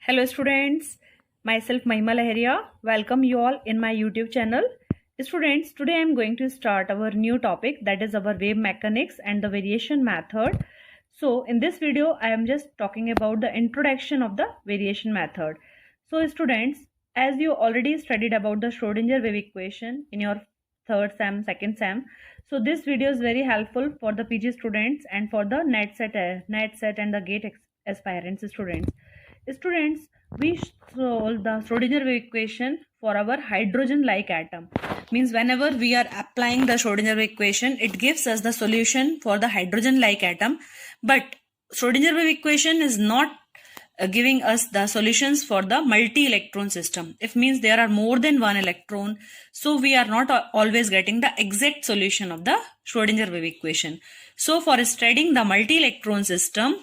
Hello students, myself Mahima Laheria. Welcome you all in my YouTube channel. Students, today I am going to start our new topic, that is our wave mechanics and the variation method. So in this video I am just talking about the introduction of the variation method. So students, as you already studied about the Schrodinger wave equation in your third sem, second sem, so this video is very helpful for the PG students and for the net set and the GATE aspirants students. Students, we solve the Schrodinger wave equation for our hydrogen-like atom. Means whenever we are applying the Schrodinger wave equation, it gives us the solution for the hydrogen-like atom. But Schrodinger wave equation is not giving us the solutions for the multi-electron system. It means there are more than one electron. So we are not always getting the exact solution of the Schrodinger wave equation. So for studying the multi-electron system,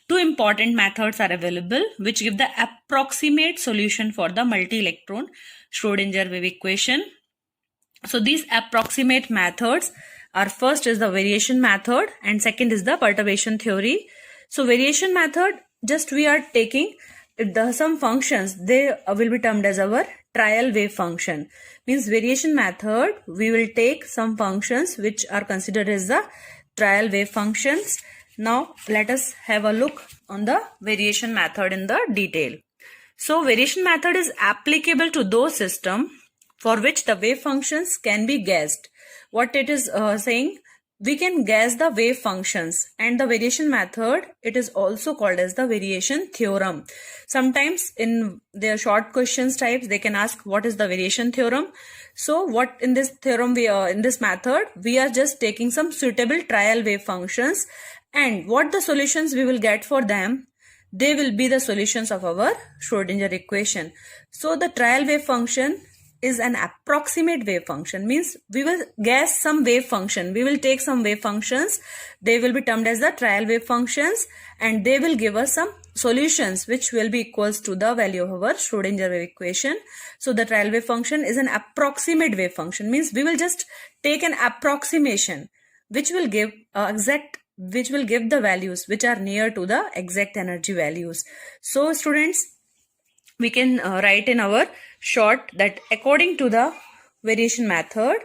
two important methods are available which give the approximate solution for the multi-electron Schrodinger wave equation. So these approximate methods are, first is the variation method and second is the perturbation theory. So variation method, just we are taking some functions, they will be termed as our trial wave function. Means variation method, we will take some functions which are considered as the trial wave functions. Now let us have a look on the variation method in the detail. So variation method is applicable to those systems for which the wave functions can be guessed. What it is saying, we can guess the wave functions, and the variation method, it is also called as the variation theorem. Sometimes in their short questions types, they can ask what is the variation theorem. So what in this theorem, in this method, we are just taking some suitable trial wave functions, and what the solutions we will get for them, they will be the solutions of our Schrodinger equation. So the trial wave function is an approximate wave function. Means we will guess some wave function. We will take some wave functions. They will be termed as the trial wave functions, and they will give us some solutions which will be equals to the value of our Schrodinger wave equation. So the trial wave function is an approximate wave function. Means we will just take an approximation which will give the values which are near to the exact energy values. So students, we can write in our short that according to the variation method,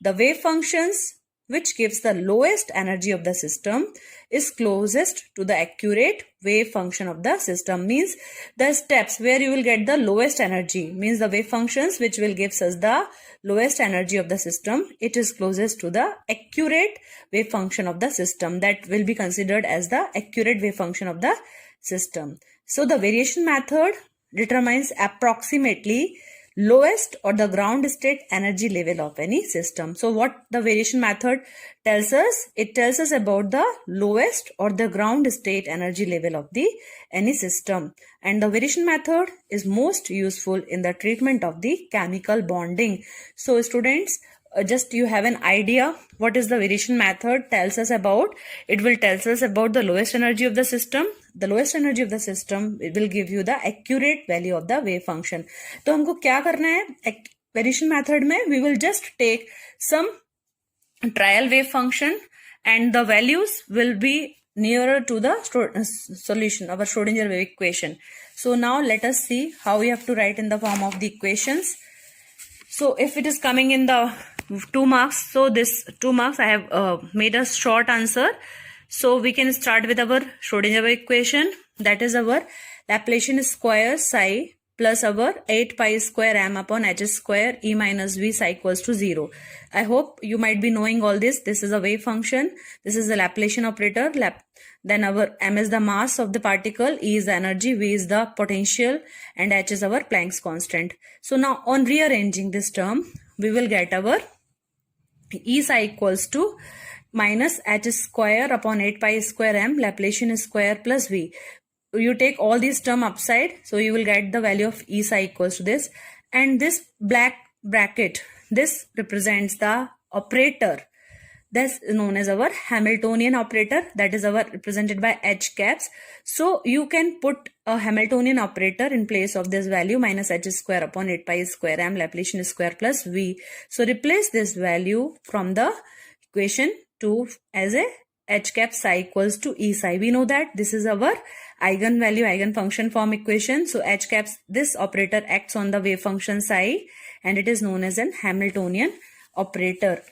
the wave functions which gives the lowest energy of the system is closest to the accurate wave function of the system. Means the steps where you will get the lowest energy, means the wave functions which will gives us the lowest energy of the system, it is closest to the accurate wave function of the system, that will be considered as the accurate wave function of the system. So the variation method determines approximately lowest or the ground state energy level of any system. So what the variation method tells us, it tells us about the lowest or the ground state energy level of the any system. And the variation method is most useful in the treatment of the chemical bonding. So students, just you have an idea what is the variation method tells us about. It will tells us about the lowest energy of the system. The lowest energy of the system, it will give you the accurate value of the wave function. तो हमको क्या करना है variation method में, we will just take some trial wave function and the values will be nearer to the solution of our Schrodinger wave equation. So now let us see how we have to write in the form of the equations. So if it is coming in the 2 marks, so this 2 marks I have made a short answer. So we can start with our Schrodinger wave equation, that is our Laplacian square psi plus our 8 pi square m upon h square e minus v psi equals to 0. I hope you might be knowing all this. This is a wave function. This is the Laplacian operator. Then our m is the mass of the particle, e is the energy, v is the potential, and h is our Planck's constant. So now on rearranging this term, we will get our E psi equals to minus h square upon 8 pi square m Laplacian square plus v. You take all these term upside, so you will get the value of E psi equals to this. And this black bracket, this represents the operator. That's known as our Hamiltonian operator, that is our represented by H caps. So you can put a Hamiltonian operator in place of this value minus h square upon 8 pi square m Laplacian square plus v. So replace this value from the equation 2 as a h cap psi equals to E psi. We know that this is our eigenvalue, eigenfunction form equation. So h cap, this operator acts on the wave function psi and it is known as an Hamiltonian operator.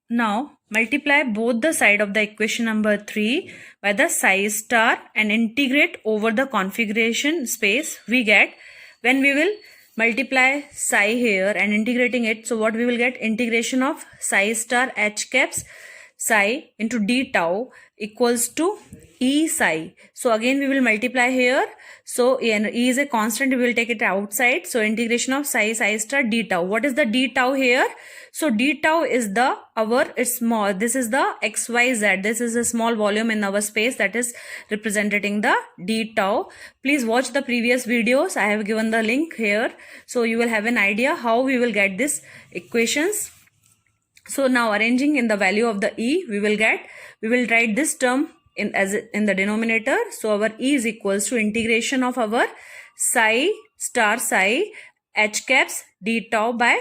Now multiply both the side of the equation number 3 by the psi star and integrate over the configuration space. We get, when we will multiply psi here and integrating it, so what we will get, integration of psi star h caps psi into d tau equals to E psi. So again we will multiply here. So E is a constant, we will take it outside. So integration of psi star d tau. What is the d tau here? So d tau is the it's small. This is the xyz. This is a small volume in our space that is representing the d tau. Please watch the previous videos. I have given the link here. So you will have an idea how we will get these equations. So now arranging in the value of the E, we will write this term in the denominator. So our E is equals to integration of our psi star psi h caps d tau by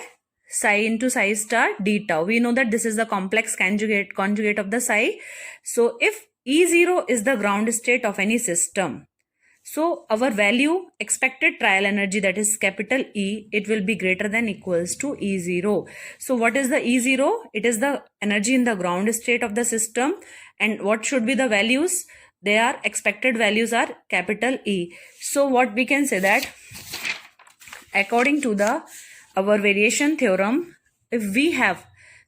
psi into psi star d tau. We know that this is the complex conjugate of the psi. So if E0 is the ground state of any system, so our value, expected trial energy, that is capital E, it will be greater than equals to E0. So what is the E0? It is the energy in the ground state of the system. And what should be the values? Their expected values are capital E. So what we can say that, according to our variation theorem, if we have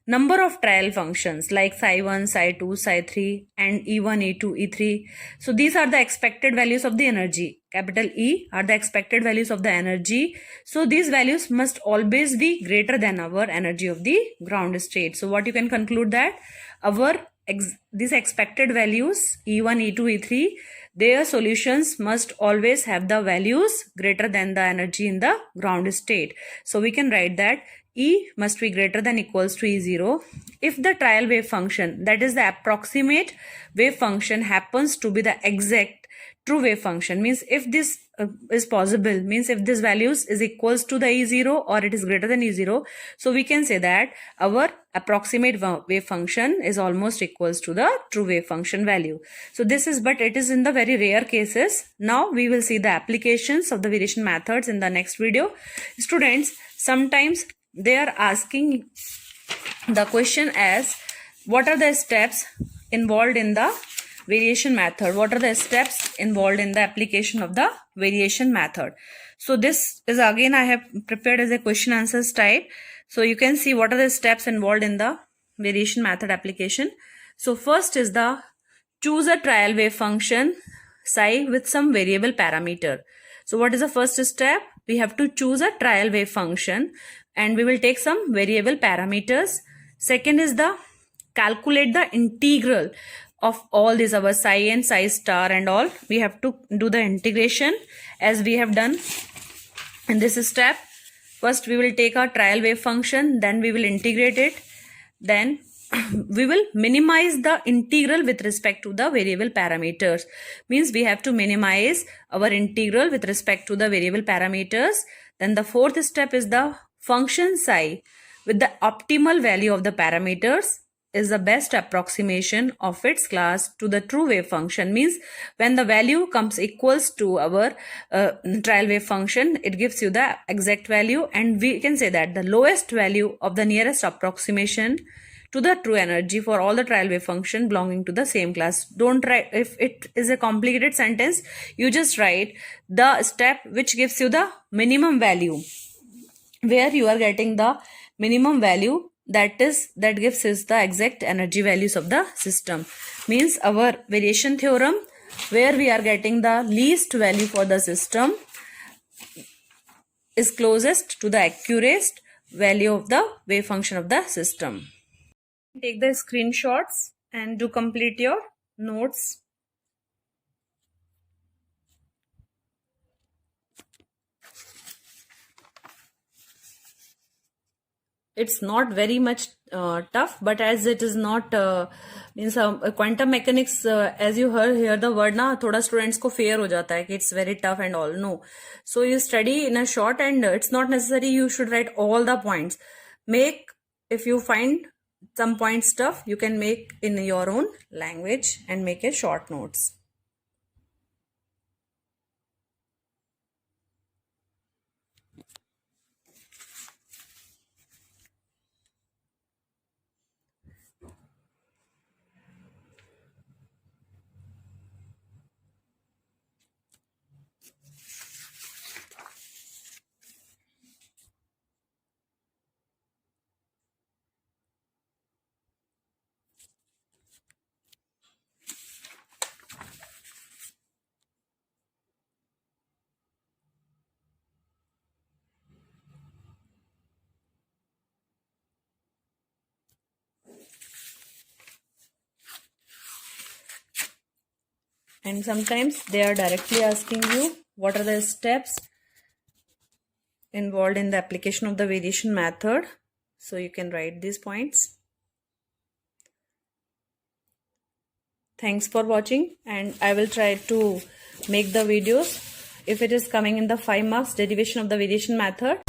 number of trial functions like psi1, psi2, psi3 and E1, E2, E3. So these are the expected values of the energy. Capital E are the expected values of the energy. So these values must always be greater than our energy of the ground state. So what you can conclude that these expected values E1, E2, E3, their solutions must always have the values greater than the energy in the ground state. So we can write that E must be greater than equals to E0 if the trial wave function, that is the approximate wave function, happens to be the exact true wave function. Means if this is possible, means if this values is equals to the E0 or it is greater than E0, so we can say that our approximate wave function is almost equals to the true wave function value. So this is, but it is in the very rare cases. Now we will see the applications of the variation methods in the next video. Students, sometimes they are asking the question as, what are the steps involved in the variation method? What are the steps involved in the application of the variation method? So this is again I have prepared as a question answers type. So you can see what are the steps involved in the variation method application. So first is the choose a trial wave function psi with some variable parameter. So what is the first step? We have to choose a trial wave function and we will take some variable parameters. Second is the calculate the integral of all these, our psi and psi star and all. We have to do the integration as we have done in this step. First we will take our trial wave function, then we will integrate it, then we will minimize the integral with respect to the variable parameters. Means we have to minimize our integral with respect to the variable parameters. Then the fourth step is the function psi with the optimal value of the parameters is the best approximation of its class to the true wave function. Means when the value comes equals to our trial wave function, it gives you the exact value, and we can say that the lowest value of the nearest approximation to the true energy for all the trial wave function belonging to the same class. Don't write, if it is a complicated sentence, you just write the step which gives you the minimum value, where you are getting the minimum value that gives us the exact energy values of the system. Means our variation theorem, where we are getting the least value for the system, is closest to the accurate value of the wave function of the system. Take the screenshots and do complete your notes. It's not very much tough, but as it is not means quantum mechanics, as you hear the word na, thoda students ko fear ho jata hai ki it's very tough and all. No, so you study in a short, and it's not necessary you should write all the points. If you find some point stuff you can make in your own language and make a short notes. And sometimes they are directly asking you what are the steps involved in the application of the variation method. So you can write these points. Thanks for watching, and I will try to make the videos. If it is coming in the 5 marks derivation of the variation method,